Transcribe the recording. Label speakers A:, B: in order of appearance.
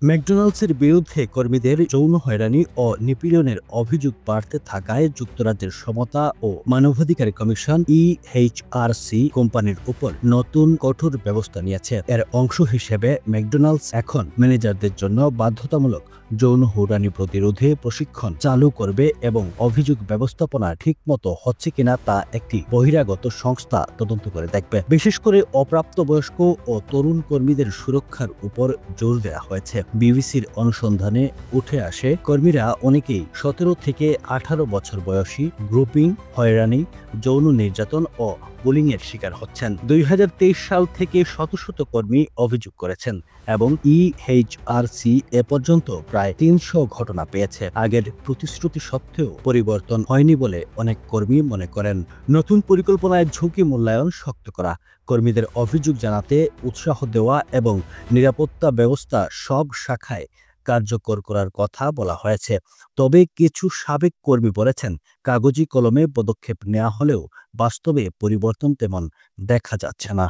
A: ম্যাকডোনাল্ডসের বিরুদ্ধে কর্মীদের যৌন হয়রানি ও নিপীড়নের অভিযোগ বাড়তে থাকায় যুক্তরাজ্যের সমতা ও মানবাধিকার কমিশন ইএইচআরসি কোম্পানির উপর নতুন কঠোর ব্যবস্থা নিয়েছে। এর অংশ হিসেবে ম্যাকডোনাল্ডস এখন ম্যানেজারদের জন্য বাধ্যতামূলক যৌন হয়রানি প্রতিরোধে প্রশিক্ষণ চালু করবে এবং অভিযোগ ব্যবস্থাপনা ঠিকমতো হচ্ছে কিনা তা একটি বহিরাগত সংস্থা তদন্ত করে দেখবে। বিশেষ করে অপ্রাপ্তবয়স্ক ও তরুণ কর্মীদের সুরক্ষার উপর জোর দেওয়া হয়েছে। বিবিসির অনুসন্ধানে উঠে আসে, কর্মীরা অনেকেই 17 থেকে 18 বছর বয়সী, গ্রুপিং, হয়রানি, যৌন নির্যাতন ও বুলিংয়ের শিকার হচ্ছেন। 2023 সাল থেকে শত শত কর্মী অভিযোগ করেছেন এবং ইএইচআরসি এ পর্যন্ত প্রায় 300 ঘটনা পেয়েছে। আগের প্রতিশ্রুতি সত্ত্বেও পরিবর্তন হয়নি বলে অনেক কর্মী মনে করেন। নতুন পরিকল্পনায় ঝুঁকি মূল্যায়ন শক্ত করা, কর্মীদের অভিযোগ জানাতে উৎসাহ দেওয়া এবং নিরাপত্তা ব্যবস্থা সব শাখায় কার্যকর করার কথা বলা হয়েছে। তবে কিছু সাবেক কর্মী বলেছেন, কাগজি কলমে পদক্ষেপ নেওয়া হলেও বাস্তবে পরিবর্তন তেমন দেখা যাচ্ছে না।